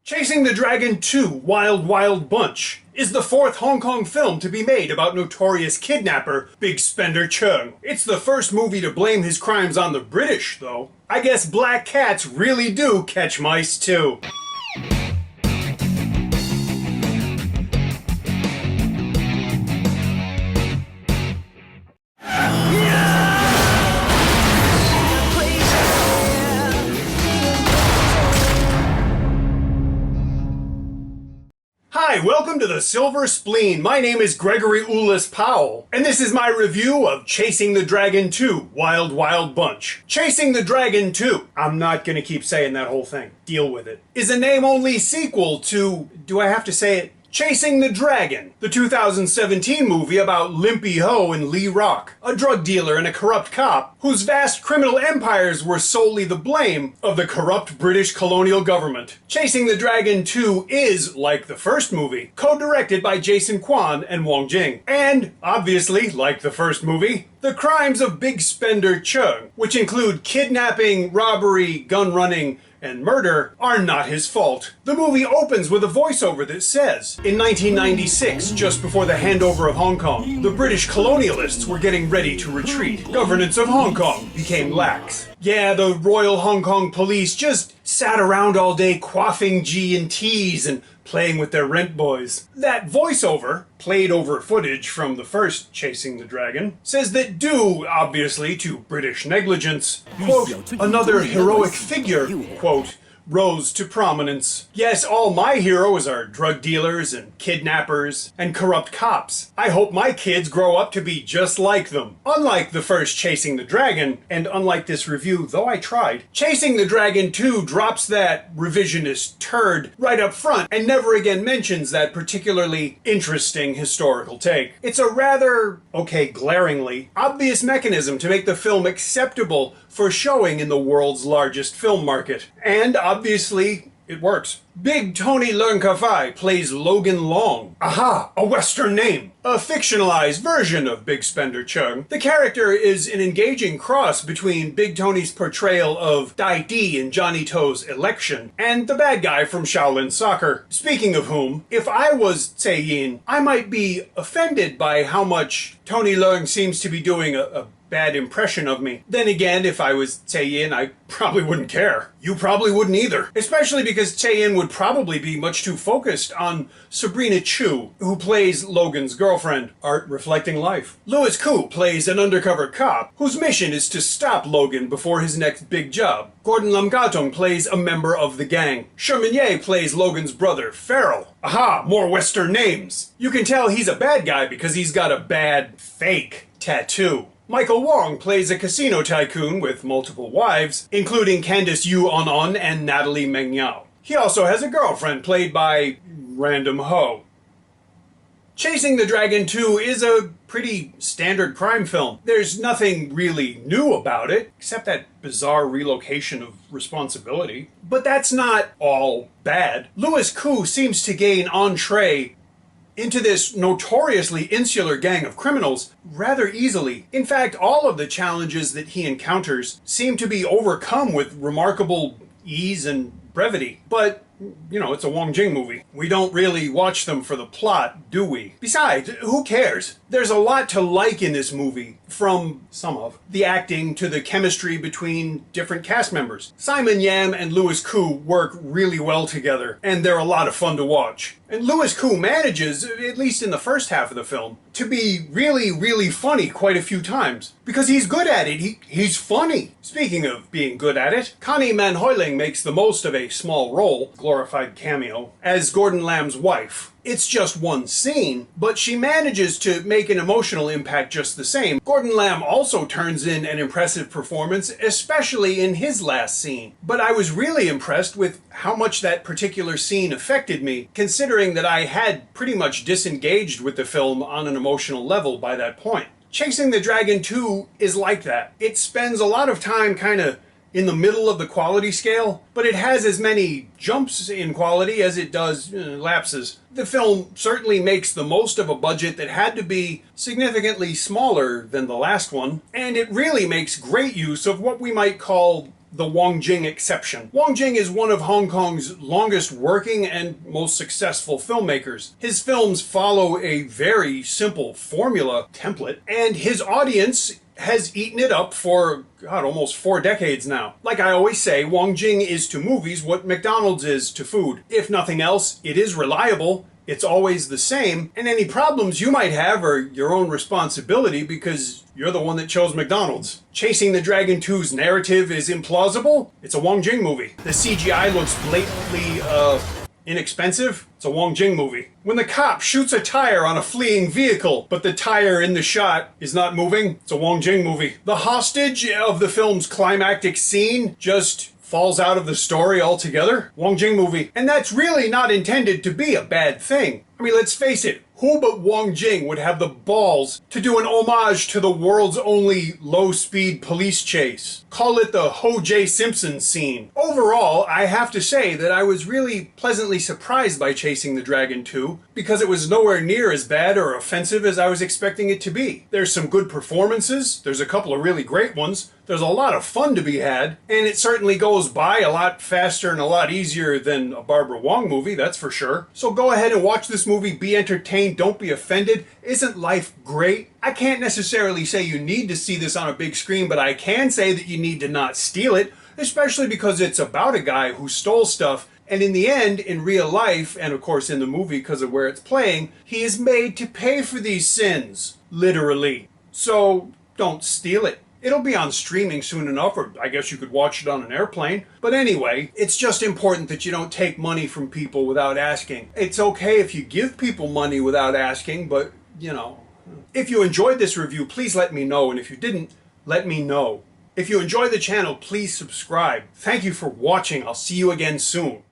Chasing the Dragon II, Wild Wild Bunch is the fourth Hong Kong film to be made about notorious kidnapper Big Spender Cheung. It's the first movie to blame his crimes on the British, though. I guess black cats really do catch mice, too. Hi, welcome to the Silver Spleen. My name is Gregory Ulis Powell, and this is my review of Chasing the Dragon 2, Wild Wild Bunch. Chasing the Dragon 2, I'm not gonna keep saying that whole thing, deal with it, is a name-only sequel to, do I have to say it? Chasing the Dragon, the 2017 movie about Limpy Ho and Lee Rock, a drug dealer and a corrupt cop whose vast criminal empires were solely the blame of the corrupt British colonial government. Chasing the Dragon 2 is, like the first movie, co-directed by Jason Kwan and Wong Jing. And, obviously, like the first movie, the crimes of Big Spender Cheung, which include kidnapping, robbery, gun running, and murder, are not his fault. The movie opens with a voiceover that says, in 1996, just before the handover of Hong Kong, the British colonialists were getting ready to retreat. Governance of Hong Kong became lax. Yeah, the Royal Hong Kong Police just sat around all day quaffing G&Ts and playing with their rent boys. That voiceover, played over footage from the first Chasing the Dragon, says that due, obviously, to British negligence, quote, another heroic figure, quote, rose to prominence. Yes, all my heroes are drug dealers and kidnappers and corrupt cops. I hope my kids grow up to be just like them. Unlike the first Chasing the Dragon, and unlike this review, though I tried, Chasing the Dragon 2 drops that revisionist turd right up front and never again mentions that particularly interesting historical take. It's a rather, okay, glaringly, obvious mechanism to make the film acceptable for showing in the world's largest film market. And obviously, it works. Big Tony Leung Ka-fai plays Logan Long. Aha, a Western name. A fictionalized version of Big Spender Cheung. The character is an engaging cross between Big Tony's portrayal of Dai Di in Johnny To's Election and the bad guy from Shaolin Soccer. Speaking of whom, if I was Tsai Yin, I might be offended by how much Tony Leung seems to be doing a bad impression of me. Then again, if I was Tsai Yin, I probably wouldn't care. You probably wouldn't either. Especially because Tsai Yin would probably be much too focused on Sabrina Chu, who plays Logan's girlfriend. Art reflecting life. Louis Koo plays an undercover cop whose mission is to stop Logan before his next big job. Gordon Lam Gatong plays a member of the gang. Sherman Ye plays Logan's brother, Farrell. Aha, more Western names. You can tell he's a bad guy because he's got a bad, fake tattoo. Michael Wong plays a casino tycoon with multiple wives, including Candice Yu On and Natalie Meng Yao. He also has a girlfriend played by Random Ho. Chasing the Dragon 2 is a pretty standard crime film. There's nothing really new about it, except that bizarre relocation of responsibility. But that's not all bad. Louis Koo seems to gain entree into this notoriously insular gang of criminals rather easily. In fact, all of the challenges that he encounters seem to be overcome with remarkable ease and brevity. But, you know, it's a Wong Jing movie. We don't really watch them for the plot, do we? Besides, who cares? There's a lot to like in this movie, from some of the acting to the chemistry between different cast members. Simon Yam and Louis Koo work really well together, and they're a lot of fun to watch. And Louis Koo manages, at least in the first half of the film, to be really, really funny quite a few times. Because he's good at it. He's funny. Speaking of being good at it, Connie Man Hoiling makes the most of a small role, glorified cameo, as Gordon Lam's wife. It's just one scene, but she manages to make an emotional impact just the same. Gordon Lam also turns in an impressive performance, especially in his last scene. But I was really impressed with how much that particular scene affected me, considering that I had pretty much disengaged with the film on an emotional level by that point. Chasing the Dragon 2 is like that. It spends a lot of time kind of in the middle of the quality scale, but it has as many jumps in quality as it does lapses. The film certainly makes the most of a budget that had to be significantly smaller than the last one, and it really makes great use of what we might call the Wong Jing exception. Wong Jing is one of Hong Kong's longest working and most successful filmmakers. His films follow a very simple formula template, and his audience has eaten it up for, God, almost 4 decades now. Like I always say, Wong Jing is to movies what McDonald's is to food. If nothing else, it is reliable, it's always the same, and any problems you might have are your own responsibility because you're the one that chose McDonald's. Chasing the Dragon 2's narrative is implausible. It's a Wong Jing movie. The CGI looks blatantly, inexpensive. It's a Wong Jing movie. When the cop shoots a tire on a fleeing vehicle, but the tire in the shot is not moving, it's a Wong Jing movie. The hostage of the film's climactic scene just falls out of the story altogether. Wong Jing movie. And that's really not intended to be a bad thing. I mean, let's face it, who but Wong Jing would have the balls to do an homage to the world's only low-speed police chase? Call it the Ho J. Simpson scene. Overall, I have to say that I was really pleasantly surprised by Chasing the Dragon 2 because it was nowhere near as bad or offensive as I was expecting it to be. There's some good performances, there's a couple of really great ones, there's a lot of fun to be had, and it certainly goes by a lot faster and a lot easier than a Barbara Wong movie, that's for sure. So go ahead and watch this movie, be entertained, don't be offended. Isn't life great? I can't necessarily say you need to see this on a big screen, but I can say that you need to not steal it, especially because it's about a guy who stole stuff, and in the end, in real life, and of course in the movie because of where it's playing, he is made to pay for these sins. Literally. So, don't steal it. It'll be on streaming soon enough, or I guess you could watch it on an airplane. But anyway, it's just important that you don't take money from people without asking. It's okay if you give people money without asking, but, you know. If you enjoyed this review, please let me know, and if you didn't, let me know. If you enjoy the channel, please subscribe. Thank you for watching. I'll see you again soon.